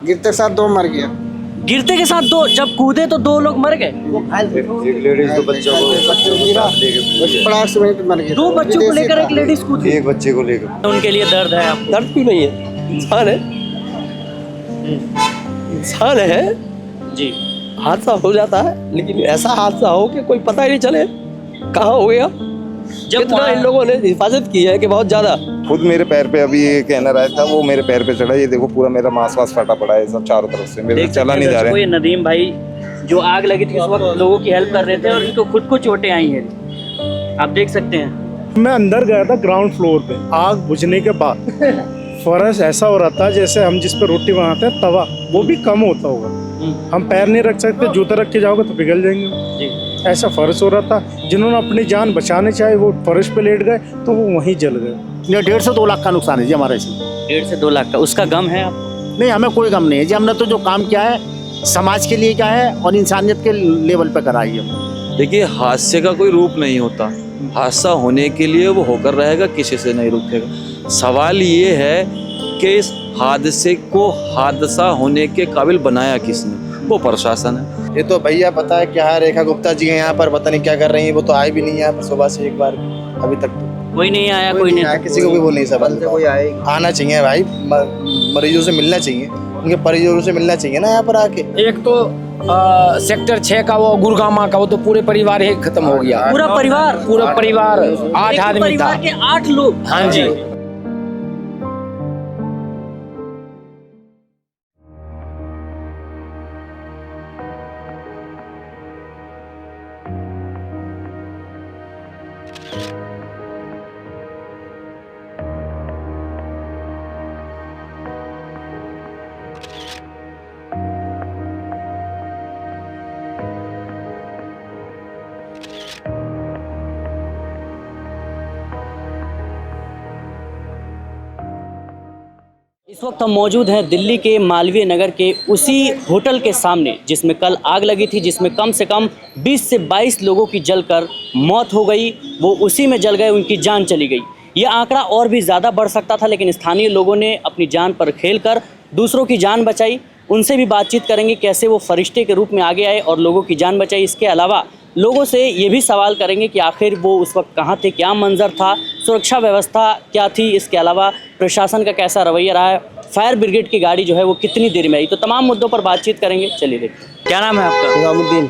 गिरते साथ दो मर गया। गिरते के साथ दो, जब कूदे तो दो लोग मर गए। एक लेडीज तो बच्चों को पड़ाक से वहीं पे मर गया। दो बच्चों को लेकर एक लेडीज कूदी। एक बच्चे को लेकर। उनके लिए दर्द है आपको? दर्द क्यों नहीं है? इंसान है, इंसान है। जी। हादसा हो जाता है, लेकिन ऐसा हादसा हो कि कोई पता ही नहीं चले कहाँ हो गया। जब कितना इन लोगों ने हिफाजत की है कि बहुत ज्यादा। खुद मेरे पैर पे अभी ये कहना रहा था, वो मेरे पैर पे चढ़ा। ये देखो पूरा मेरा मांस वास फटा पड़ा है सब चारों तरफ से, मेरे चला नहीं जा रहा है। ये नदीम भाई जो आग लगी थी उस वक्त लोगों की हेल्प कर रहे थे और इनको खुद को चोटें आई हैं, आप देख सकते हैं। मैं अंदर गया था ग्राउंड फ्लोर पे, आग बुझने के बाद फर्श ऐसा हो रहा था जैसे हम जिस पे रोटी बनाते हैं तवा, वो भी कम होता होगा। हम पैर नहीं रख सकते, जूते रख के जाओगे तो पिघल जाएंगे जी। ऐसा फर्श हो रहा था। जिन्होंने अपनी जान बचाने चाहे वो फर्श पे लेट गए तो वो वहीं जल गए। 1.5 से 2 लाख का नुकसान है जी हमारे इसमें। 1.5 से 2 लाख का उसका गम है आप? नहीं, हमें कोई गम नहीं है जी। हमने तो जो काम किया है समाज के लिए क्या है और इंसानियत के लेवल पे कराई है। देखिए, हादसे का कोई रूप नहीं होता। हादसा होने के लिए वो होकर रहेगा, किसी से नहीं रुकेगा। सवाल ये है कि इस हादसे को हादसा होने के काबिल बनाया किसने? वो प्रशासन है। ये तो भैया पता है क्या है, रेखा गुप्ता जी हैं यहाँ पर, पता नहीं क्या कर रही हैं। वो तो आए भी नहीं है यहाँ पर सुबह से एक बार अभी तक। कोई नहीं आया, कोई नहीं आया, किसी को भी वो नहीं समझ कोई आना चाहिए भाई, मरीजों से मिलना चाहिए, उनके परिजनों से मिलना चाहिए ना यहाँ पर आके। एक तो सेक्टर 6 का वो गुरगामा का वो तो पूरे परिवार ही खत्म हो गया। पूरा परिवार 8 आदमी था। परिवार के 8 लोग। हाँ जी। इस वक्त हम मौजूद हैं दिल्ली के मालवीय नगर के उसी होटल के सामने जिसमें कल आग लगी थी, जिसमें कम से कम 20 से 22 लोगों की जलकर मौत हो गई। वो उसी में जल गए, उनकी जान चली गई। ये आंकड़ा और भी ज़्यादा बढ़ सकता था, लेकिन स्थानीय लोगों ने अपनी जान पर खेलकर दूसरों की जान बचाई। उनसे भी बातचीत करेंगे कैसे वो फरिश्ते के रूप में आगे आए और लोगों की जान बचाई। इसके अलावा लोगों से ये भी सवाल करेंगे कि आखिर वो उस वक्त कहाँ थे, क्या मंजर था, सुरक्षा व्यवस्था क्या थी। इसके अलावा प्रशासन का कैसा रवैया रहा है, फायर ब्रिगेड की गाड़ी जो है वो कितनी देर में आई। तो तमाम मुद्दों पर बातचीत करेंगे। चलिए देखते हैं। क्या नाम है आपका? निजामुद्दीन।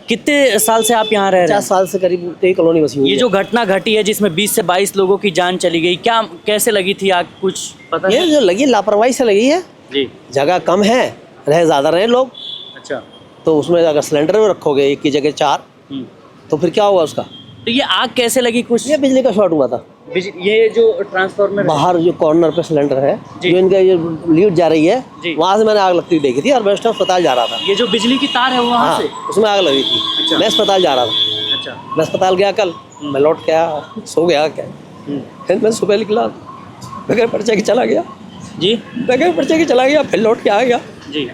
कितने साल से आप यहाँ रह रहे 50 हैं? साल से करीब एक कॉलोनी बसी हुई है। ये जो घटना घटी है जिसमें 20 से 22 लोगों की जान चली गई, क्या कैसे लगी थी आग, कुछ पता ये है? जो लगी लापरवाही से लगी है। जी। जगह कम है, रहे ज्यादा रहे लोग, अच्छा। तो उसमें अगर सिलेंडर में रखोगे एक की जगह 4 तो फिर क्या होगा उसका? तो ये आग कैसे लगी? कुछ ये बिजली का शॉर्ट हुआ था। ये जो ट्रांसफार्मर बाहर जो कॉर्नर पे सिलेंडर है, जी। जो इनका ये लीड जा रही है, जी। वहाँ से मैंने आग लगती हुई देखी थी और मैं उस टाइम अस्पताल जा रहा था। ये जो बिजली की तार है वो वहाँ हाँ, से? उसमें आग लगी थी। अच्छा। मैं अस्पताल जा रहा था। अच्छा। मैं अस्पताल गया कल, मैं लौट के आया, सो गया क्या। फिर मैं सुबह निकला, बगैर पर्चे के चला गया जी। बगैर पर्चे के चला गया, फिर लौट के आ गया। जी।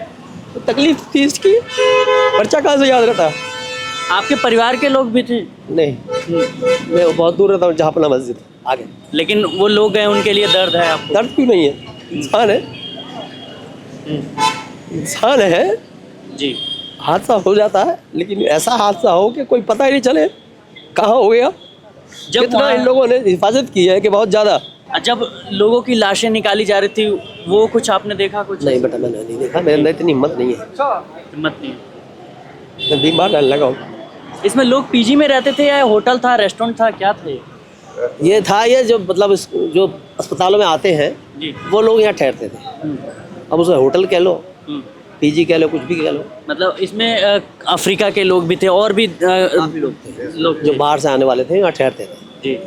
तो तकलीफ थी इसकी, पर्चा कहाँ से याद रहता? आपके परिवार के लोग भी थे? नहीं, मैं बहुत दूर रहता हूँ जहाँ अपना मस्जिद आगे। लेकिन वो लोग गए, उनके लिए दर्द है आपको? दर्द क्यों नहीं है? इंसान है, इंसान है। जी। हादसा हो जाता है, लेकिन ऐसा हादसा हो कि कोई पता ही नहीं चले कहाँ हो गया। जब कितना इन लोगों ने हिफाजत की है कि बहुत ज्यादा। जब लोगों की लाशें निकाली जा रही थी वो कुछ आपने देखा? कुछ नहीं बेटा, मैंने नहीं देखा, मेरे अंदर इतनी हिम्मत नहीं है। हिम्मत नहीं। मैं बीमार रहने लगा हूँ। इसमें लोग पीजी में रहते थे या होटल था, रेस्टोरेंट था, क्या था ये था, ये जो मतलब जो अस्पतालों में आते हैं जी। वो लोग यहाँ ठहरते थे। अब उसे होटल कह लो, पीजी कह लो, कुछ भी कह लो। मतलब इसमें अफ्रीका के लोग भी थे और भी काफी लोग थे लोग जो बाहर से आने वाले थे, यहाँ ठहरते थे। जी।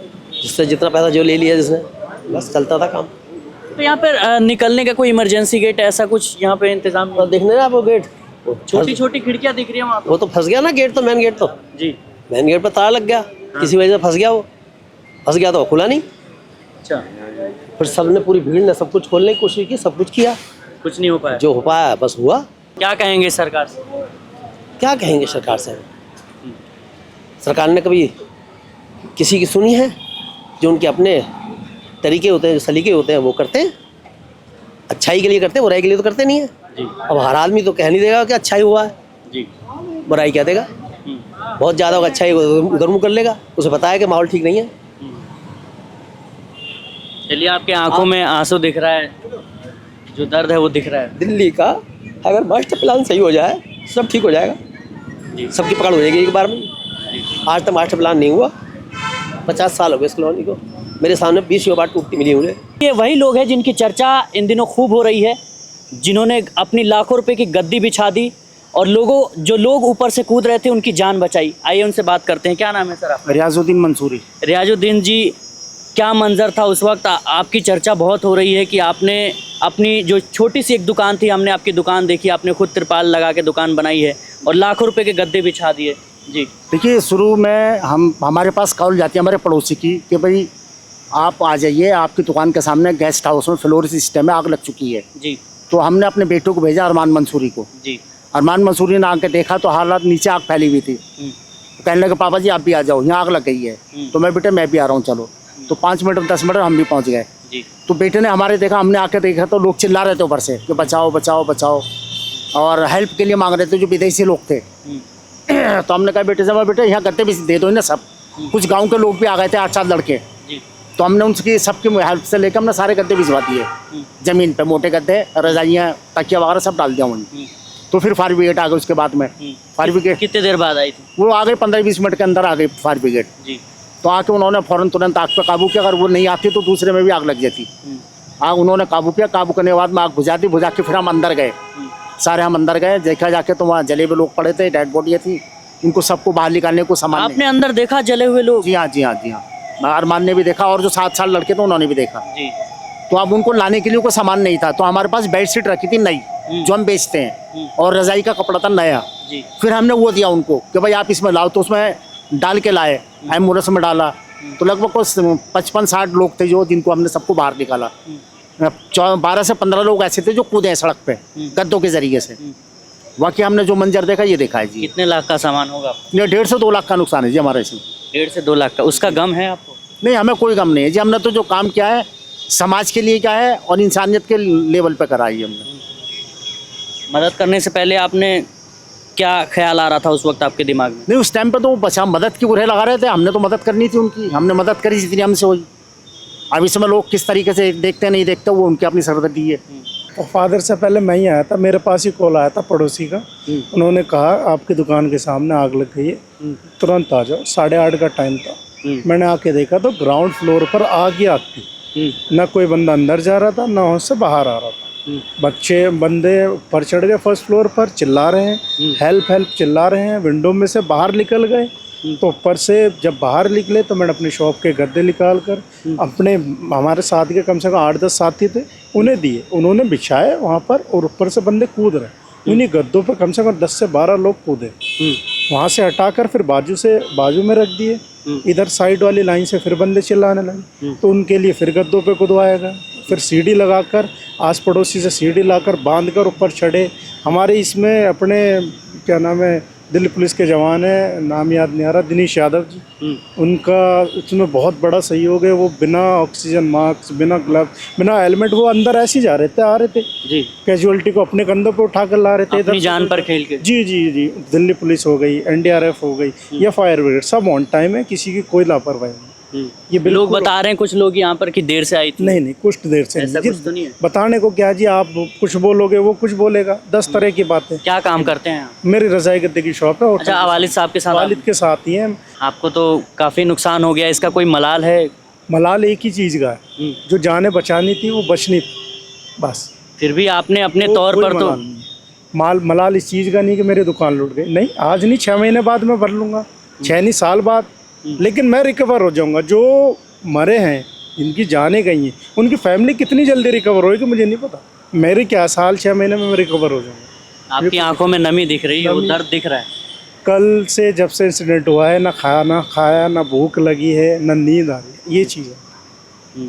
जिससे जितना पैसा जो ले लिया जिसने, बस चलता था काम। तो यहाँ पर निकलने का कोई इमरजेंसी गेट ऐसा कुछ यहाँ पे इंतजाम? और देखने ना वो गेट, छोटी छोटी खिड़कियाँ दिख रही है वहाँ वो तो फंस गया ना गेट, तो मेन गेट तो जी। मेन गेट पर ताला लग गया, किसी वजह से फंस गया। वो फंस गया तो वो खुला नहीं। अच्छा। फिर सबने, पूरी भीड़ ने सब कुछ खोलने की कोशिश की, सब कुछ किया, कुछ नहीं हो पाया? जो हो पाया बस हुआ। क्या कहेंगे सरकार से? क्या कहेंगे सरकार से? सरकार ने कभी किसी की सुनी है? जो उनके अपने तरीके होते हैं, जो सलीके होते हैं वो करते हैं, अच्छाई के लिए करते हैं, बुराई के लिए तो करते नहीं है। जी अब हर आदमी तो कह नहीं देगा कि अच्छा ही हुआ है, जी। बुराई क्या देगा। बहुत ज़्यादा होगा अच्छा ही उधर मुँह कर लेगा, उसे पता है कि माहौल ठीक नहीं है। चलिए, आपके आंखों में आंसू दिख रहा है, जो दर्द है वो दिख रहा है। दिल्ली का अगर मास्टर प्लान सही हो जाए सब ठीक हो जाएगा, सबकी पकड़ हो जाएगी एक बार में। आज तक मास्टर प्लान नहीं हुआ, 50 साल हो गए इस कॉलोनी को, मेरे सामने 20 बार टूटती मिली मुझे। ये वही लोग हैं जिनकी चर्चा इन दिनों खूब हो रही है, जिन्होंने अपनी लाखों रुपए की गद्दी बिछा दी और जो लोग ऊपर से कूद रहे थे उनकी जान बचाई। आइए उनसे बात करते हैं। क्या नाम है सर आपका? रियाजुद्दीन मंसूरी। रियाजुद्दीन जी, क्या मंजर था उस वक्त? आपकी चर्चा बहुत हो रही है कि आपने अपनी जो छोटी सी एक दुकान थी, हमने आपकी दुकान देखी, आपने खुद तिरपाल लगा के दुकान बनाई है और लाखों रुपए के गद्दे बिछा दिए। जी देखिए, शुरू में हमारे पास कॉल जाती है हमारे पड़ोसी की कि भाई आप आ जाइए, आपकी दुकान के सामने गेस्ट हाउस में फ्लोर सिस्टम में आग लग चुकी है। जी। तो हमने अपने बेटों को भेजा, अरमान मंसूरी को। जी। अरमान मंसूरी ने आके देखा तो हालात नीचे आग फैली हुई थी। कहने लगे पापा जी आप भी आ जाओ, यहाँ आग लग गई है। तो मैं बेटे मैं भी आ रहा हूँ, चलो। तो 5 मिनट 10 मिनट हम भी पहुँच गए। तो बेटे ने हमारे देखा, हमने आके देखा तो लोग चिल्ला रहे थे ऊपर से कि बचाओ बचाओ बचाओ, और हेल्प के लिए मांग रहे थे जो विदेशी लोग थे। तो हमने कहा बेटे से बेटे यहाँ गद्दे भी दे दो ना सब। कुछ गाँव के लोग भी आ गए थे, 8-7 लड़के। तो हमने उनकी सबकी हेल्प से लेकर हमने सारे गद्दे भिजवा दिए ज़मीन पे, मोटे गद्दे, रजाइयाँ, तकिया वगैरह सब डाल दिया उन्होंने। तो फिर फायर ब्रिगेड आ गई उसके बाद में। फायर ब्रिगेड कितने देर बाद आई थी? वो आ गई 15-20 मिनट के अंदर आ गई फायर ब्रिगेड। तो आके उन्होंने फ़ौरन तुरंत आग पे काबू किया। अगर वो नहीं आती तो दूसरे में भी आग लग जाती। आग उन्होंने काबू किया, काबू करने के बाद में आग बुझा दी। बुझा के फिर हम अंदर गए, सारे हम अंदर गए। देखा जाके तो वहाँ जले हुए लोग पड़े थे, डेड बॉडियाँ थी, इनको सबको बाहर निकालने को सामान। आपने अंदर देखा जले हुए लोग? जी हाँ जी हाँ जी हाँ, अरमान ने भी देखा और जो 7 साल लड़के थे उन्होंने भी देखा। तो अब उनको लाने के लिए कोई सामान नहीं था। तो हमारे पास बेडशीट रखी थी नई, जो हम बेचते हैं, और रजाई का कपड़ा था नया। फिर हमने वो दिया उनको कि भाई आप इसमें लाओ। तो उसमें डाल के लाए, एम्बुलेंस में डाला। तो लगभग कुछ 55-60 लोग थे जो जिनको हमने सबको बाहर निकाला। 12 से 15 लोग ऐसे थे जो कूदे सड़क पे गद्दों के जरिए से। बाकी हमने जो मंजर देखा ये देखा है जी। कितने लाख का सामान होगा? ये 1.5 से 2 लाख का नुकसान है जी हमारे इसमें। 1.5 से 2 लाख का। उसका गम है आपको? नहीं, हमें कोई गम नहीं है जी। हमने तो जो काम किया है समाज के लिए क्या है और इंसानियत के लेवल पे करा है हमने। मदद करने से पहले आपने क्या ख्याल आ रहा था उस वक्त आपके दिमाग में? नहीं, उस टाइम पे तो बचा मदद की गुरहे लगा रहे थे। हमने तो मदद करनी थी उनकी, हमने मदद करी जितनी हमसे हुई। अब इसमें लोग किस तरीके से देखते नहीं देखते वो उनकी अपनी सरदर्दी है। और फादर से पहले मैं ही आया था, मेरे पास ही कॉल आया था पड़ोसी का। उन्होंने कहा आपकी दुकान के सामने आग लग गई है, तुरंत आ जाओ। 8:30 का टाइम था। मैंने आके देखा तो ग्राउंड फ्लोर पर आग ही आग थी। ना कोई बंदा अंदर जा रहा था, ना उससे बाहर आ रहा था। बच्चे बंदे ऊपर चढ़ गए फर्स्ट फ्लोर पर, चिल्ला रहे हैं, हेल्प हेल्प चिल्ला रहे हैं। विंडो में से बाहर निकल गए। तो ऊपर से जब बाहर निकले तो मैंने अपनी शॉप के गद्दे निकाल कर अपने, हमारे साथ के कम से कम 8-10 साथी थे, उन्हें दिए। उन्होंने बिछाए वहाँ पर और ऊपर से बंदे कूद रहे। उन्हीं गद्दों पर कम से कम 10 से 12 लोग कूदे। वहाँ से हटाकर फिर बाजू में रख दिए। इधर साइड वाली लाइन से फिर बंदे चिल्लाने लगे, तो उनके लिए फिर गद्दों पे कुदवाया गया। फिर सीढ़ी लगाकर आस पड़ोसी से सीढ़ी लाकर बांध कर ऊपर चढ़े। हमारे इसमें अपने क्या नाम है, दिल्ली पुलिस के जवान है, नाम याद नहीं आ रहा, दिनेश यादव जी, उनका उसमें बहुत बड़ा सहयोग है। वो बिना ऑक्सीजन मास्क, बिना ग्लव्स, बिना हेलमेट, वो अंदर ऐसे ही जा रहे थे, आ रहे थे जी, कैजुअलिटी को अपने कंधों पे उठा कर ला रहे थे, अपनी जान पर खेल के। जी जी जी। दिल्ली पुलिस हो गई, NDRF हो गई या फायर ब्रिगेड, सब ऑन टाइम है, किसी की कोई लापरवाही नहीं। ये लोग बता रहे हैं कुछ लोग यहाँ पर कि देर से आई थी। नहीं, कुछ देर से ऐसा नहीं। कुछ तो नहीं है। बताने को क्या जी, आप कुछ बोलोगे वो कुछ बोलेगा, 10 तरह की बातें। क्या काम करते हैं आप? मेरी रजाई गद्दे की शॉप है। अच्छा, वालिद साहब के साथ? वालिद के साथ ही हैं। आपको तो काफ़ी नुकसान हो गया, इसका कोई मलाल है? मलाल एक ही चीज़ का है, जो जाने बचानी थी वो बचनी थी, बस। फिर भी आपने अपने तौर पर तो मलाल इस चीज़ का नहीं कि मेरी दुकान लूट गई। नहीं, आज नहीं, 6 महीने बाद मैं भर लूँगा, 6 नहीं साल बाद, लेकिन मैं रिकवर हो जाऊँगा। जो मरे हैं, इनकी जाने गई हैं, उनकी फैमिली कितनी जल्दी रिकवर होगी मुझे नहीं पता। मेरे क्या साल 6 महीने में मैं रिकवर हो जाऊँगा। आपकी आंखों में नमी दिख रही है, वो दर्द दिख रहा है। कल से जब से इंसिडेंट हुआ है, ना खाया, ना भूख लगी है, ना नींद आ रही है, ये चीज़ है।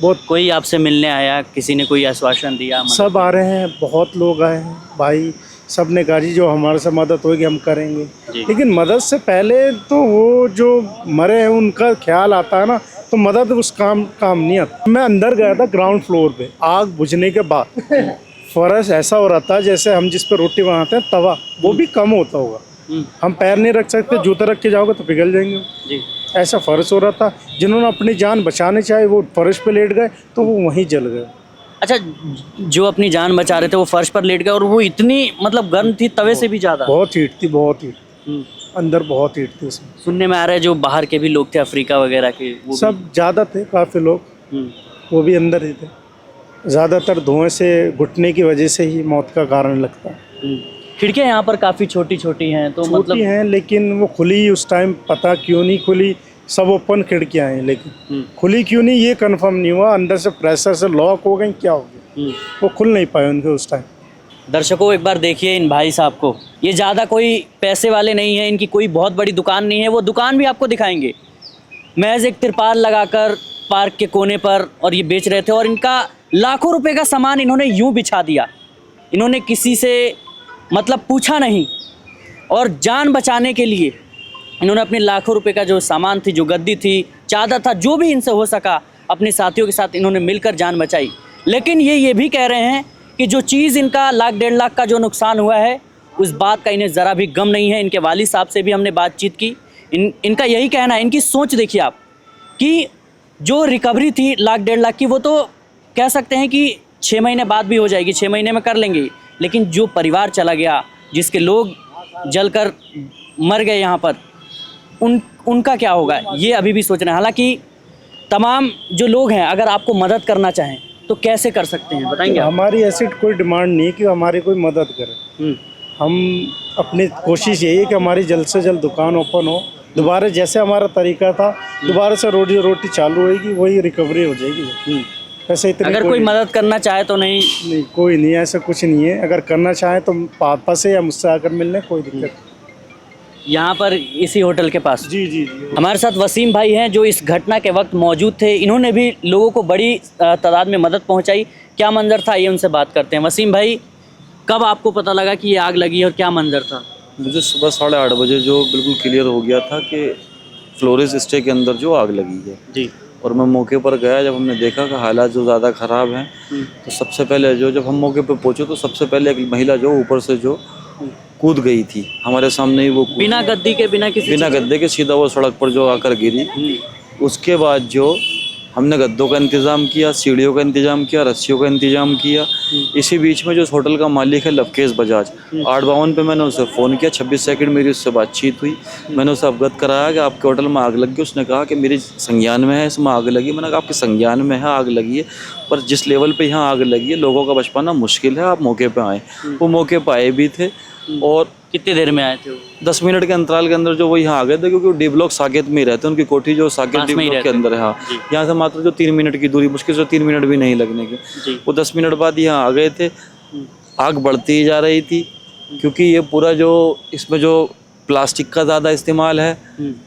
बहुत। कोई आपसे मिलने आया, किसी ने कोई आश्वासन दिया? सब आ रहे हैं, बहुत लोग आए हैं भाई, सब ने कहा जी जो हमारे से मदद होगी हम करेंगे। लेकिन मदद से पहले तो वो जो मरे हैं उनका ख्याल आता है ना, तो मदद उस काम नहीं आता। मैं अंदर गया था ग्राउंड फ्लोर पे, आग बुझने के बाद फर्श ऐसा हो रहा था जैसे हम जिस पे रोटी बनाते हैं तवा, वो भी कम होता होगा। हम पैर नहीं रख सकते, जूता रख के जाओगे तो पिघल जाएंगे जी। ऐसा फर्श हो रहा था। जिन्होंने अपनी जान बचाने चाहे वो फर्श पे लेट गए तो वो वहीं जल गए। अच्छा, जो अपनी जान बचा रहे थे वो फर्श पर लेट गए और वो इतनी मतलब गर्म थी तवे से भी ज़्यादा। बहुत हीट थी, बहुत हीट, अंदर बहुत हीट थी उसमें। सुनने में आ रहा है जो बाहर के भी लोग थे, अफ्रीका वगैरह के, वो सब ज़्यादा थे, काफ़ी लोग, भी। वो भी अंदर ही थे। ज़्यादातर धुएं से घुटने की वजह से ही मौत का कारण लगता है। खिड़कियाँ यहाँ पर काफ़ी छोटी छोटी हैं, तो छोटी मतलब हैं लेकिन वो खुली उस टाइम, पता क्यों नहीं खुली, सब ओपन खिड़कियाँ हैं लेकिन खुली क्यों नहीं ये कंफर्म नहीं हुआ। अंदर से प्रेशर से लॉक हो गई, क्या हो गया, वो खुल नहीं पाए उनके उस टाइम। दर्शकों एक बार देखिए इन भाई साहब को, ये ज़्यादा कोई पैसे वाले नहीं है, इनकी कोई बहुत बड़ी दुकान नहीं है, वो दुकान भी आपको दिखाएंगे। महज एक तिरपाल लगाकर पार्क के कोने पर और ये बेच रहे थे, और इनका लाखों रुपए का सामान इन्होंने यूं बिछा दिया। इन्होंने किसी से मतलब पूछा नहीं, और जान बचाने के लिए इन्होंने अपने लाखों रुपए का जो सामान थी, जो गद्दी थी, चादर था, जो भी इनसे हो सका अपने साथियों के साथ इन्होंने मिलकर जान बचाई। लेकिन ये भी कह रहे हैं कि जो चीज़ इनका 1-1.5 लाख का जो नुकसान हुआ है, उस बात का इन्हें ज़रा भी गम नहीं है। इनके वालिद साहब से भी हमने बातचीत की, इनका यही कहना है। इनकी सोच देखिए आप कि जो रिकवरी थी 1-1.5 लाख की, वो तो कह सकते हैं कि 6 महीने बाद भी हो जाएगी, 6 महीने में कर लेंगे। लेकिन जो परिवार चला गया, जिसके लोग जलकर मर गए यहाँ पर, उनका क्या होगा, ये अभी भी सोच रहे हैं। हालांकि तमाम जो लोग हैं, अगर आपको मदद करना चाहें तो कैसे कर सकते हैं, बताएंगे आप? हमारी ऐसी कोई डिमांड नहीं है कि हमारी कोई मदद करे। हम अपनी कोशिश यही है कि हमारी जल्द से जल्द दुकान ओपन हो, दोबारा जैसे हमारा तरीका था, दोबारा से रोटी चालू होएगी, वही रिकवरी हो जाएगी। वैसे इतनी अगर कोई मदद करना चाहे तो नहीं, कोई नहीं, ऐसा कुछ नहीं है। अगर करना चाहे तो पापा से या मुझसे आकर मिलने, कोई दिक्कत नहीं। यहाँ पर इसी होटल के पास जी जी। हमारे साथ वसीम भाई हैं जो इस घटना के वक्त मौजूद थे। इन्होंने भी लोगों को बड़ी तादाद में मदद पहुँचाई। क्या मंजर था, ये उनसे बात करते हैं। वसीम भाई, कब आपको पता लगा कि ये आग लगी और क्या मंजर था? मुझे सुबह 8:30 बजे जो बिल्कुल क्लियर हो गया था कि फ्लोरिस स्टे के अंदर जो आग लगी है जी। और मैं मौके पर गया। जब हमने देखा कि हालात जो ज़्यादा ख़राब हैं, तो सबसे पहले जब हम मौके पर पहुँचे तो सबसे पहले एक महिला जो ऊपर से जो कूद गई थी हमारे सामने ही, वो बिना गद्दी के, बिना गद्दे के सीधा वो सड़क पर जो आकर गिरी। उसके बाद जो हमने गद्दों का इंतज़ाम किया, सीढ़ियों का इंतज़ाम किया, रस्सियों का इंतज़ाम किया। इसी बीच में जो होटल का मालिक है लवकेश बजाज, 8:52 पे मैंने उसे फ़ोन किया। 26 सेकंड मेरी उससे बातचीत हुई। मैंने उसे अवगत कराया कि आपके होटल में आग लगी। उसने कहा कि मेरी संज्ञान में है, इसमें आग लगी। मैंने कहा आपके संज्ञान में है, आग लगी है, पर जिस लेवल पे यहाँ आग लगी है लोगों का बच पाना मुश्किल है, आप मौके पर आएँ। वो मौके पर आए भी थे। और कितनी देर में आए थे वो? 10 मिनट के अंतराल के अंदर जो वो यहाँ आ गए थे, क्योंकि वो डी ब्लॉक साकेत में ही रहते हैं। उनकी कोठी जो साकेत डी ब्लॉक के अंदर है, हाँ, यहाँ से मात्र जो 3 मिनट की दूरी, मुश्किल से 3 मिनट भी नहीं लगने की। वो 10 मिनट बाद यहाँ आ गए थे। आग बढ़ती ही जा रही थी, क्योंकि ये पूरा जो इसमें जो प्लास्टिक का ज़्यादा इस्तेमाल है,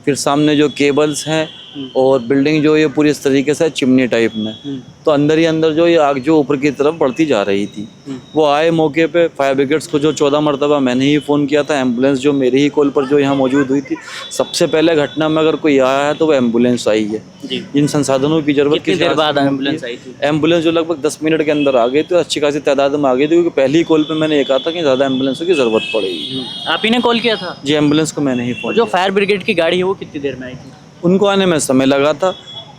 फिर सामने जो केबल्स हैं, और बिल्डिंग जो ये पूरी इस तरीके से चिमनी टाइप में, तो अंदर ही अंदर जो ये आग जो ऊपर की तरफ बढ़ती जा रही थी। वो आए मौके पे, फायर ब्रिगेड्स को जो 14 मरतबा मैंने ही फ़ोन किया था। एम्बुलेंस जो मेरी ही कॉल पर जो यहाँ मौजूद हुई थी, सबसे पहले घटना में अगर कोई आया है तो वो एम्बुलेंस आई है। जिन संसाधनों की जरूरत, कितनी देर बाद एम्बुलेंस आई थी? एम्बुलेंस जो लगभग 10 मिनट के अंदर आ गई थी, अच्छी खासी तादाद में आ गई थी, क्योंकि पहली कॉल पे मैंने ये कहा था कि ज़्यादा एम्बुलेंसों की ज़रूरत पड़ेगी। आप ही ने कॉल किया था? जी, एम्बुलेंस को मैंने ही फ़ोन। जो फायर ब्रिगेड की गाड़ी है वो कितनी देर में आई थी? उनको आने में समय लगा था।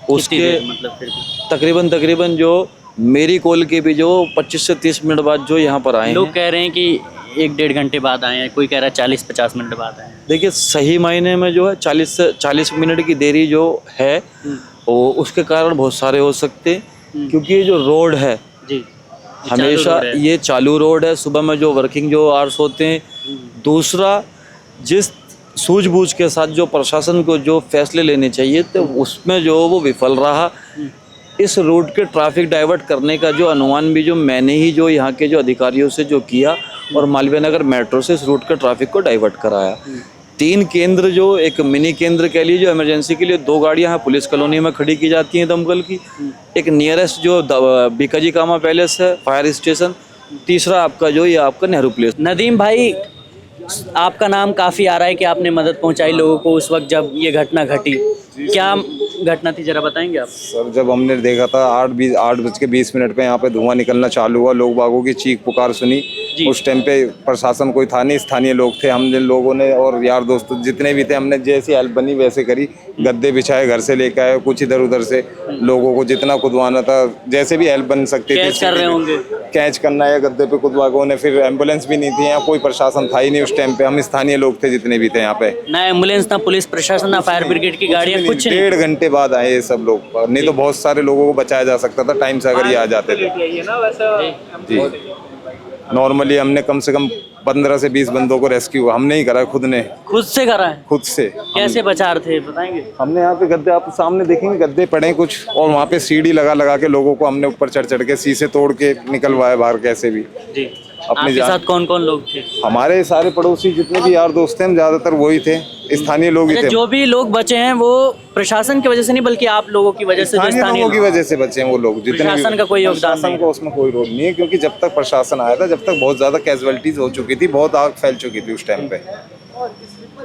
उसके मतलब फिर भी तकरीबन जो मेरी कॉल के भी जो 25 से 30 मिनट बाद जो यहाँ पर आए। लोग कह रहे हैं कि 1-1.5 घंटे बाद आए हैं, कोई कह रहा है 40-50 मिनट बाद आए हैं। देखिए, सही मायने में जो है 40 मिनट की देरी जो है, वो उसके कारण बहुत सारे हो सकते हैं, क्योंकि ये जो रोड है जी, हमेशा ये चालू रोड है। सुबह में जो वर्किंग जो आवर्स होते हैं। दूसरा, जिस सूझबूझ के साथ जो प्रशासन को जो फैसले लेने चाहिए थे, उसमें जो वो विफल रहा। इस रूट के ट्रैफिक डाइवर्ट करने का जो अनुमान भी जो मैंने ही जो यहाँ के जो अधिकारियों से जो किया, और मालवीय नगर मेट्रो से इस रूट के ट्रैफिक को डाइवर्ट कराया। 3 केंद्र, जो एक मिनी केंद्र के लिए जो इमरजेंसी के लिए 2 गाड़ियाँ यहाँ पुलिस कॉलोनी में खड़ी की जाती हैं दमकल की। एक नियरेस्ट जो बीकाजी कामा पैलेस है, फायर स्टेशन। तीसरा आपका जो ये आपका नेहरू प्लेस। नदीम भाई, आपका नाम काफ़ी आ रहा है कि आपने मदद पहुंचाई लोगों को उस वक्त जब ये घटना घटी। क्या घटना थी, जरा बताएंगे आप? सर जब हमने देखा था 8:20 पे यहाँ पे धुआं निकलना चालू हुआ, लोग बागों की चीख पुकार सुनी। उस टाइम पे प्रशासन कोई था नहीं, स्थानीय लोग थे। हम जिन लोगों ने और यार दोस्त जितने भी थे, हमने जैसी हेल्प बनी वैसे करी। गद्दे बिछाए, घर से लेके आए, कुछ इधर उधर से लोगों को जितना कुदवाना था, जैसे भी हेल्प बन सकती थी कैच कर रहे होंगे। कैच करना है गद्दे पे कुदवा ने। फिर एम्बुलेंस भी नहीं थी यहाँ, कोई प्रशासन था ही नहीं उस टाइम पे। हम स्थानीय लोग थे जितने भी थे यहाँ पे। ना एम्बुलेंस, ना पुलिस प्रशासन, ना फायर ब्रिगेड की गाड़ियाँ, कुछ नहीं। 1.5 घंटे बाद आए ये सब लोग, नहीं तो बहुत सारे लोगों को बचाया जा सकता था टाइम से अगर ये आ जाते थे। जी नॉर्मली हमने कम से कम 15 से 20 बंदों को रेस्क्यू हमने ही करा, खुद ने। खुद से करा है? खुद से। कैसे बचा रहे थे बताएंगे? हमने यहाँ पे गद्दे, आप सामने देखेंगे गद्दे पड़े कुछ, और वहाँ पे सीढ़ी लगा लगा के लोगों को हमने ऊपर चढ़ चढ़ के शीशे तोड़ के निकलवाए बाहर कैसे भी। जी। अपने आपके साथ कौन कौन लोग थे? हमारे सारे पड़ोसी जितने भी यार दोस्त हैं, हम ज्यादातर वही थे, स्थानीय लोग ही थे। जो भी लोग बचे हैं वो प्रशासन की वजह से नहीं, बल्कि आप लोगों की वजह से, जो स्थानीय स्थानीय लोगों की वजह से बचे हैं वो लोग। जितने प्रशासन का कोई योगदान प्रशासन को उसमें कोई रोल नहीं है, क्योंकि जब तक प्रशासन आया था, जब तक बहुत ज्यादा कैजुअलिटीज हो चुकी थी, बहुत आग फैल चुकी थी उस टाइम पे।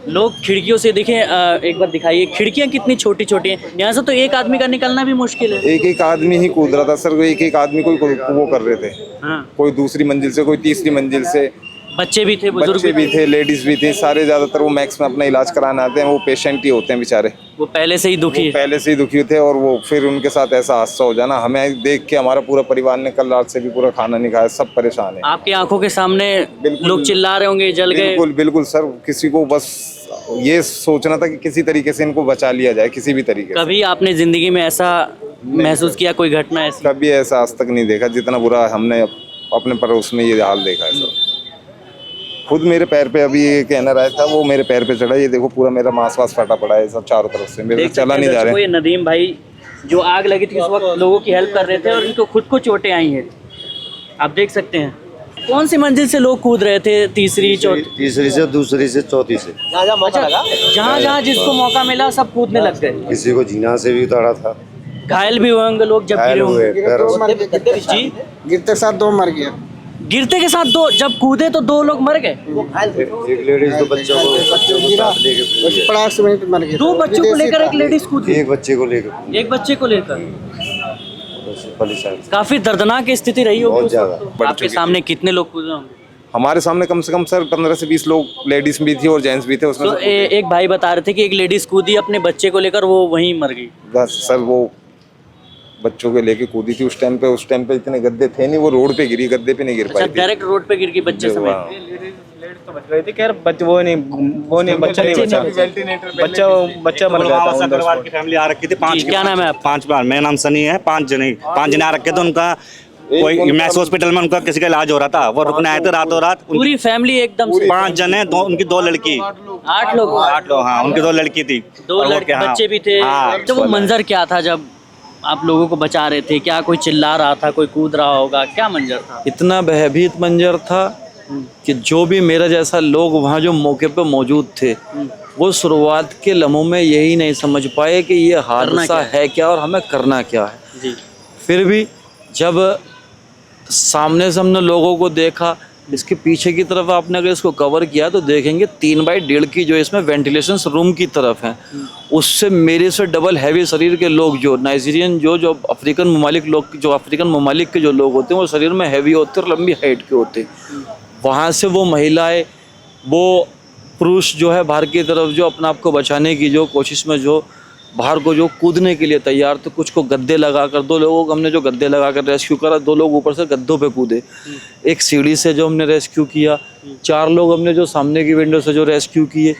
लोग खिड़कियों से देखें, एक बार दिखाइए, खिड़कियां कितनी छोटी छोटी हैं। यहाँ से तो एक आदमी का निकलना भी मुश्किल है। एक आदमी ही कूद रहा था सर, एक आदमी कोई वो कर रहे थे। हाँ। कोई दूसरी मंजिल से, कोई तीसरी मंजिल से। बच्चे भी थे, बुजुर्ग बच्चे भी थे, लेडीज भी थे, सारे ज्यादातर वो मैक्स में अपना इलाज कराने आते हैं, वो पेशेंट ही होते हैं बेचारे। वो पहले से ही दुखी, पहले से ही दुखी थे, और वो फिर उनके साथ ऐसा हादसा हो जाना, हमें देख के हमारा पूरा परिवार ने कल रात से भी पूरा खाना नहीं खाया, सब परेशान है। आपकी आंखों के सामने लोग चिल्ला रहे होंगे, जल गए। बिल्कुल बिल्कुल सर, किसी को बस ये सोचना था कि किसी तरीके से इनको बचा लिया जाए, किसी भी तरीके से। कभी आपने जिंदगी में ऐसा महसूस किया, कोई घटना ऐसी? कभी ऐसा आज तक नहीं देखा जितना बुरा हमने अपने पड़ोस में ये हाल देखा है सर। खुद मेरे पैर पे अभी ये कहना रहा था, वो मेरे पैर पे चढ़ा, ये देखो पूरा मेरा मांस वास फटा पड़ा है सब चारों तरफ से, मेरे चला नहीं जा रहा है। नदीम भाई जो आग लगी थी उस वक्त लोगों की हेल्प कर रहे थे, और इनको खुद को चोटें आई हैं, आप देख सकते हैं। कौन सी मंजिल से लोग कूद रहे थे? तीसरी, चौथी? तीसरी से, दूसरी से, चौथी से। जहाँ जहाँ जिसको मौका मिला सब कूदने लग गए। किसी को जीना से भी उतारा था, घायल भी हुए होंगे लोग जब गिरे होंगे। जी, गिरते साथ 2 मर गया। गिरते के साथ 2, जब कूदे तो 2 लोग मर गए। एक लेडीज तो बच्चों को लेकर, 50 मिनट मर गया। 2 बच्चों को लेकर एक लेडीज कूदी। एक बच्चे को लेकर, एक बच्चे को लेकर। परेशान। काफी दर्दनाक स्थिति रही होगी बहुत उस ज्यादा। वक्त तो। आपके सामने कितने लोग कूदे होंगे? हमारे सामने कम से कम सर 15 से 20 लोग, लेडीज भी थी और जेंट्स भी थे उसमें। तो एक भाई बता रहे थे कि एक लेडीज कूदी अपने बच्चे को लेकर, वो वहीं मर गई। बस सर वो बच्चों को लेके कूदी थी उस टाइम पे इतने गद्दे थे नहीं, वो रोड पे गिरी, गद्दे पे नहीं गिर पाई थी। डायरेक्ट रोड पे गिर गई बच्चे समेत। तो बच गई थी, खैर वो नहीं बच्चा नहीं बचा, बच्चा मर गया था। परिवार की फैमिली आ रखी थी, 5। क्या नाम है आप? 5 बार, मेरा नाम सनी है। 5 जने आ रखे थे, उनका कोई मैक्स हॉस्पिटल में उनका किसी का इलाज हो रहा था, वो रुकने आए थे रातों रात। पूरी फैमिली एकदम से? 5 जने, उनकी 2 लड़की। 8 लोग? 8 लोग, हाँ, उनकी 2 लड़की थी, 2 लड़के, बच्चे भी थे। तो वो मंजर क्या था जब आप लोगों को बचा रहे थे? क्या कोई चिल्ला रहा था, कोई कूद रहा होगा, क्या मंजर था? इतना भयभीत मंजर था कि जो भी मेरा जैसा लोग वहाँ जो मौके पे मौजूद थे, वो शुरुआत के लम्हों में यही नहीं समझ पाए कि ये हादसा है क्या और हमें करना क्या है। जी। फिर भी जब सामने से हमने लोगों को देखा, इसके पीछे की तरफ आपने अगर इसको कवर किया तो देखेंगे 3x1.5 की जो इसमें वेंटिलेशन रूम की तरफ है, उससे मेरे से डबल हैवी शरीर के लोग, जो नाइजीरियन जो अफ्रीकन ममालिक लोग, जो अफ्रीकन ममालिक के जो लोग होते हैं, वो शरीर में हैवी होते हैं और लंबी हाइट के होते हैं। वहाँ से वो महिलाएं, वो पुरुष जो है बाहर की तरफ जो अपने आप को बचाने की जो कोशिश में जो बाहर को जो कूदने के लिए तैयार थे, कुछ को गद्दे लगाकर, 2 लोगों को हमने जो गद्दे लगाकर रेस्क्यू करा, 2 लोग ऊपर से गद्दों पे कूदे, एक सीढ़ी से जो हमने रेस्क्यू किया, 4 लोग हमने जो सामने की विंडो से जो रेस्क्यू किए।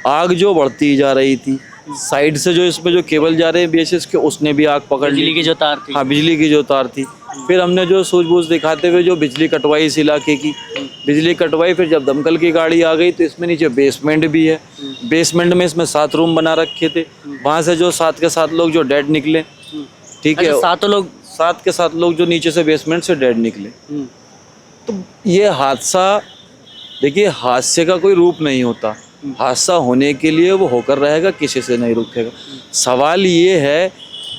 आग जो बढ़ती जा रही थी, साइड से जो इसमें जो केबल जा रहे हैं बीएसएस के, उसने भी आग पकड़ ली। बिजली की जो तार थी? हाँ, बिजली की जो तार थी। फिर हमने जो सूझबूझ दिखाते हुए जो बिजली कटवाई इस इलाके की, बिजली कटवाई। फिर जब दमकल की गाड़ी आ गई तो इसमें नीचे बेसमेंट भी है, बेसमेंट में इसमें 7 रूम बना रखे थे, वहाँ से जो 7 के 7 लोग जो डेड निकले। ठीक है, 7 के 7 लोग जो नीचे से बेसमेंट से डेड निकले। तो ये हादसा, देखिए हादसे का कोई रूप नहीं होता, हादसा होने के लिए वो होकर रहेगा, किसी से नहीं रुकेगा। सवाल ये है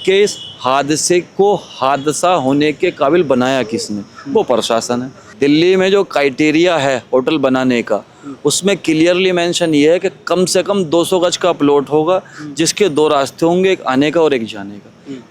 कि इस हादसे को हादसा होने के काबिल बनाया किसने? वो प्रशासन है। दिल्ली में जो क्राइटेरिया है होटल बनाने का, उसमें क्लियरली मेंशन ये है कि कम से कम 200 गज का प्लॉट होगा, जिसके 2 रास्ते होंगे, एक आने का और एक जाने का।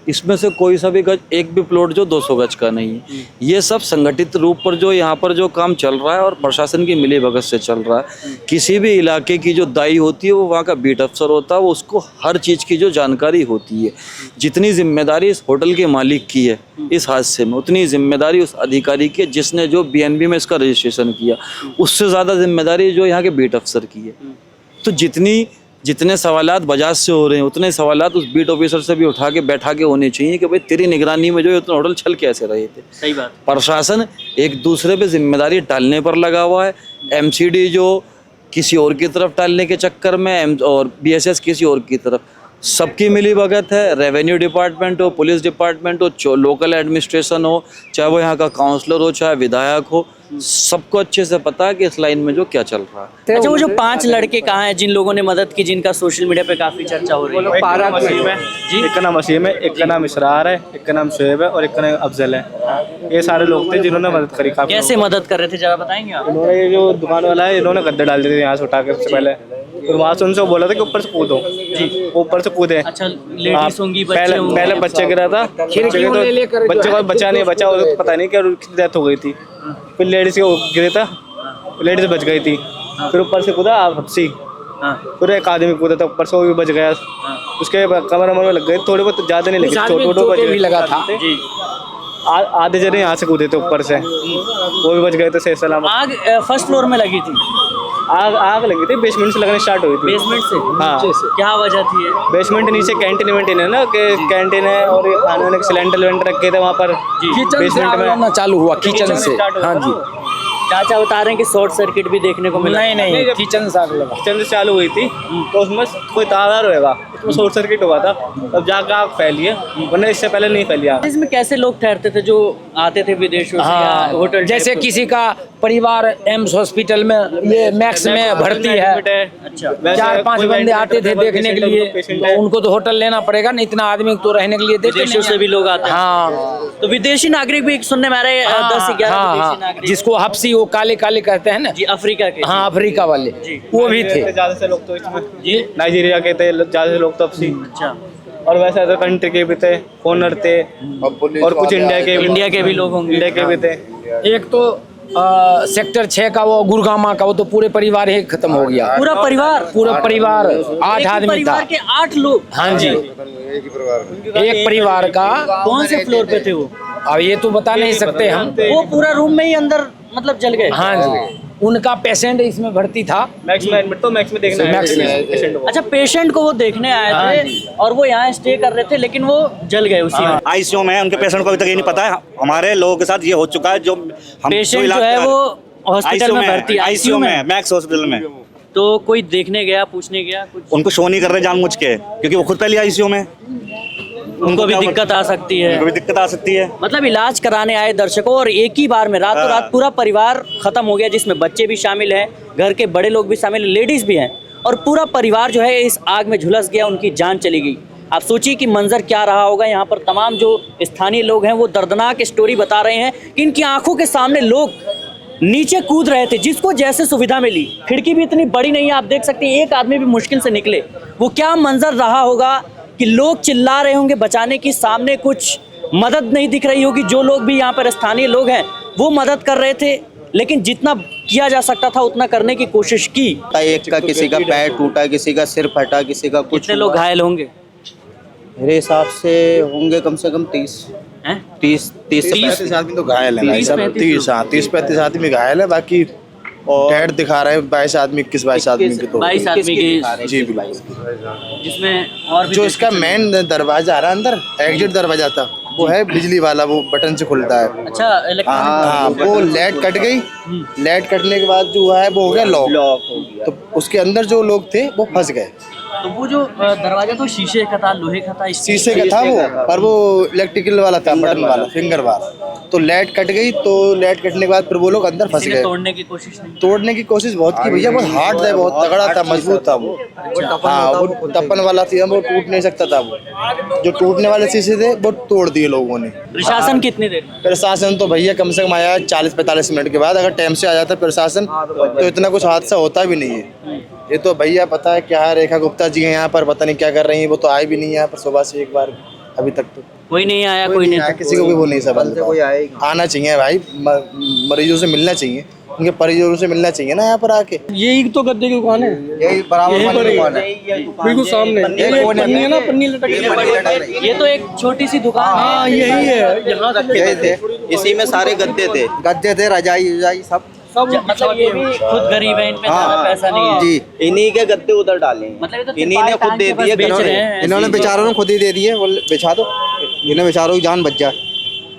इसमें से कोई सा भी गज, एक भी प्लॉट जो 200 गज का नहीं है। ये सब संगठित रूप पर जो यहाँ पर जो काम चल रहा है और प्रशासन की मिलीभगत से चल रहा है। किसी भी इलाके की जो दाई होती है वो वहाँ का बीट अफसर होता है, वो उसको हर चीज़ की जो जानकारी होती है। जितनी जिम्मेदारी इस होटल के मालिक की है इस हादसे में, उतनी जिम्मेदारी उस अधिकारी की है जिसने जो BNB में इसका रजिस्ट्रेशन किया, उससे ज़्यादा जिम्मेदारी जो यहाँ के बीट अफसर की है। तो जितने सवालात बजाज से हो रहे हैं, उतने सवालात उस बीट ऑफिसर से भी उठा के बैठा के होने चाहिए कि भाई तेरी निगरानी में जो इतना होटल चल कैसे रहे थे। सही बात। प्रशासन एक दूसरे पे जिम्मेदारी टालने पर लगा हुआ है। MCD जो किसी और की तरफ टालने के चक्कर में, और BSS किसी और की तरफ, सबकी मिली भगत है। रेवेन्यू डिपार्टमेंट हो, पुलिस डिपार्टमेंट हो, लोकल एडमिनिस्ट्रेशन हो, चाहे वो यहाँ का काउंसलर हो, चाहे विधायक हो, सबको अच्छे से पता है कि इस लाइन में जो क्या चल रहा है। अच्छा, वो जो 5 लड़के कहाँ हैं जिन लोगों ने मदद की, जिनका सोशल मीडिया पे काफी चर्चा हो रही है? एक का नाम वसीम है, एक का नाम वसीम है, एक का नाम इसरार है, एक का नाम शुएब है और एक का नाम अफजल है। ये सारे लोग थे जिन्होंने मदद करी। काफी कैसे मदद कर रहे थे, जरा बताएंगे आप? इन्होंने, ये जो दुकान वाला है, इन्होंने गद्दे डाल दिए थे यहाँ से उठा कर सबसे पहले। फिर वहाँ से उनसे बोला था कि ऊपर से कूदो जी, ऊपर से कूदे। अच्छा, लेडीज होंगी, बच्चे होंगे। पहले बच्चे गिरा था, बच्चे को बचा नहीं बचा, पता नहीं क्या डेथ हो गई थी। फिर लेडीज के गिरे था, लेडीज बच गई थी। फिर ऊपर से कूदा हफ्सी, फिर एक आदमी कूदा था ऊपर से, वो भी बच गया। उसके कमर में लग गए थोड़े बहुत, ज्यादा नहीं लगे, छोटे भी लगा था। आधे जने यहाँ से कूदे थे ऊपर से, वो भी बच गए थे सही सलामत। आग फर्स्ट फ्लोर में लगी थी? आग लगी थी, बेसमेंट से लगने स्टार्ट हुई थी। बेसमेंट से? हाँ। क्या वजह थी? बेसमेंट नीचे कैंटीन है ना, कि कैंटीन है और खाने वाने के सिलेंडर रखे थे वहाँ पर। बेसमेंट में चालू हुआ किचन से। हाँ जी, चाचा बता रहे हैं कि शॉर्ट सर्किट भी देखने को मिला। नहीं, किचन से आग लगा। किचन से चालू हुई थी, तो उसमें कोई तार होगा, उसमें शॉर्ट सर्किट हुआ था, तब जाकर आग फैली है, वरना इससे पहले नहीं फैली आग। इसमें कैसे लोग ठहरते थे जो आते थे विदेशों से या होटल? जैसे किसी का परिवार एम्स हॉस्पिटल में, ये मैक्स में भर्ती है, अच्छा, 4-5 बंदे आते थे देखने के लिए, तो उनको तो होटल लेना पड़ेगा ना, इतना आदमी तो रहने के लिए देते नहीं। विदेशों से भी लोग आते हैं। हाँ, तो विदेशी नागरिक भी सुनने में आ रहे हैं, 10-11 विदेशी नागरिक, जिसको हफ्सी, वो काले काले कहते हैं ना जी, अफ्रीका के। हाँ, अफ्रीका वाले वो भी थे। ज्यादा से लोग तो इसमें जी, नाइजीरिया के थे ज्यादा से लोग तो अपसी। अच्छा, और वैसे अदर कंट्री के भी थे, फॉरनर थे, और कुछ इंडिया के भी लोग होंगे, इंडिया के भी थे। एक तो सेक्टर 6 का वो गुरगामा का, वो तो पूरे परिवार ही खत्म हो गया। पूरा परिवार? पूरा परिवार 8 आदमी था। परिवार के 8 लोग? हाँ जी, एक परिवार का। कौन से फ्लोर पे थे वो? अब ये तो बता नहीं सकते हम। वो पूरा रूम में ही अंदर मतलब जल गए? हाँ जी, उनका पेशेंट इसमें भर्ती था। मैक्स में देखना है। अच्छा, पेशेंट को वो देखने आए थे और वो यहाँ स्टे कर रहे थे, लेकिन वो जल गए उसी में। ICU में उनके पेशेंट को अभी तक ये नहीं पता है। हमारे लोगों के साथ ये हो चुका है, जो हम पेशेंट जो है वो हॉस्पिटल में भर्ती है, ICU में, मैक्स हॉस्पिटल में। तो कोई देखने गया, पूछने गया कुछ? उनको शो नहीं कर रहे जानबूझ के, क्योंकि वो खुद पहले ICU में, उनको भी दिक्कत आ सकती है। उनको भी दिक्कत आ सकती है। मतलब इलाज कराने आए दर्शकों, और एक ही बार में रातों रात पूरा परिवार खत्म हो गया, जिसमें बच्चे भी शामिल हैं, घर के बड़े लोग भी शामिल, लेडीज भी हैं, और पूरा परिवार जो है इस आग में झुलस गया, उनकी जान चली गई। आप सोचिए कि मंजर क्या रहा होगा। यहाँ पर तमाम जो स्थानीय लोग हैं वो दर्दनाक स्टोरी बता रहे हैं कि इनकी आंखों के सामने लोग नीचे कूद रहे थे, जिसको जैसे सुविधा मिली। खिड़की भी इतनी बड़ी नहीं है, आप देख सकते हैं, एक आदमी भी मुश्किल से निकले। वो क्या मंजर रहा होगा कि लोग चिल्ला रहे होंगे बचाने की, सामने कुछ मदद नहीं दिख रही होगी। जो लोग भी यहाँ पर स्थानीय लोग हैं वो मदद कर रहे थे, लेकिन जितना किया जा सकता था उतना करने की कोशिश की। एक का किसी का पैर टूटा, किसी का सिर फटा, किसी का कुछ। कितने लोग घायल होंगे? मेरे हिसाब से होंगे कम से कम 30 आदमी तो घायल है भाई साहब। 30-35 आदमी घायल है, बाकी डेड दिखा रहे हैं 22 आदमी, 21-22 आदमी की। तो 22 आदमी की जी, जिसमें और जो इसका मेन दरवाजा आ रहा है अंदर, एग्जिट दरवाजा था, वो है बिजली वाला, वो बटन से खुलता है। अच्छा, हाँ, वो लाइट कट गई। लाइट कटने के बाद जो है वो हो गया लॉक, तो उसके अंदर जो लोग थे वो फंस गए। तो वो जो दरवाजा तो शीशे का था, लोहे का था, शीशे का था वो, पर वो इलेक्ट्रिकल वाला था, बटन वाला, फिंगर वाला। तो लाइट कट गई, तो लाइट कटने के बाद फिर वो लोग अंदर फंस गए। तोड़ने की कोशिश नहीं? तोड़ने की कोशिश बहुत की भैया, बहुत हार्ड था, बहुत तगड़ा था, मजबूत था वो। हाँ, वो तपन वाला थी, वो टूट नहीं सकता था। वो जो टूटने वाले शीशे थे वो तोड़ दिए लोगों ने। प्रशासन कितनी देर? प्रशासन तो भैया कम से कम आया 40-45 मिनट के बाद। अगर टाइम से आ जाता प्रशासन तो इतना कुछ हादसा होता भी नहीं है। ये तो भैया पता है क्या है, रेखा गुप्ता जी हैं यहाँ पर, पता नहीं क्या कर रही हैं, वो तो आए भी नहीं है यहाँ पर सुबह से एक बार अभी तक। तो कोई नहीं आया, कोई नहीं आया, किसी को भी वो नहीं सब कोई आना चाहिए भाई, मरीजों से मिलना चाहिए, उनके परिजनों से मिलना चाहिए ना यहाँ पर आके। यही तो गद्दे की दुकान है, यही बराबर वाली दुकान है, बिल्कुल सामने पन्नी है ना, पन्नी लटकी। ये तो एक छोटी सी दुकान है। हाँ यही है, यहाँ रखे थे, इसी में सारे गद्दे थे, रजाई सब मतलब ये भी खुद गरीब है, इनमें ज्यादा पैसा नहीं है जी, इन्हीं के गद्दे उधर डाले हैं, मतलब ये तो इन्हीं ने खुद दे दिए, बेच रहे हैं। इन्होंने बेचारों ने खुद ही दे दिए, बिछा दो, इन्हें बेचारों की जान बच जाए।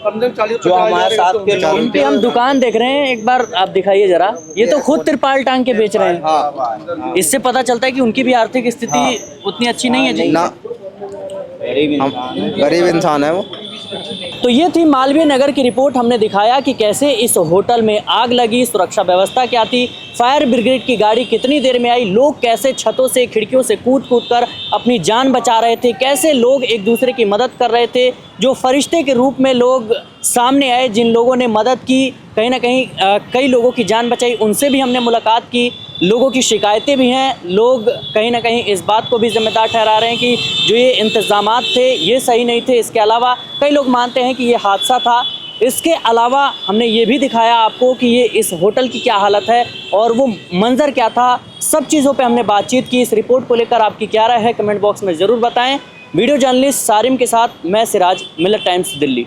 जो हमारे साथ के लोग थे, हम दुकान देख रहे हैं, एक बार आप दिखाइए जरा। ये तो खुद तिरपाल टांग के बेच रहे हैं। इससे पता चलता है कि उनकी भी आर्थिक स्थिति उतनी अच्छी नहीं है जी। ना, गरीब इंसान है वो। तो ये थी मालवीय नगर की रिपोर्ट। हमने दिखाया कि कैसे इस होटल में आग लगी, सुरक्षा व्यवस्था क्या थी, फायर ब्रिगेड की गाड़ी कितनी देर में आई, लोग कैसे छतों से, खिड़कियों से कूद कर अपनी जान बचा रहे थे, कैसे लोग एक दूसरे की मदद कर रहे थे, जो फरिश्ते के रूप में लोग सामने आए, जिन लोगों ने मदद की, कहीं ना कहीं कई लोगों की जान बचाई, उनसे भी हमने मुलाकात की। लोगों की शिकायतें भी हैं, लोग कहीं ना कहीं इस बात को भी जिम्मेदार ठहरा रहे हैं कि जो ये इंतज़ामात थे ये सही नहीं थे। इसके अलावा कई लोग मानते हैं कि ये हादसा था। इसके अलावा हमने ये भी दिखाया आपको कि ये इस होटल की क्या हालत है और वो मंजर क्या था। सब चीज़ों पे हमने बातचीत की। इस रिपोर्ट को लेकर आपकी क्या राय है कमेंट बॉक्स में ज़रूर बताएं। वीडियो जर्नलिस्ट सारिम के साथ मैं सिराज, मिलत टाइम्स दिल्ली।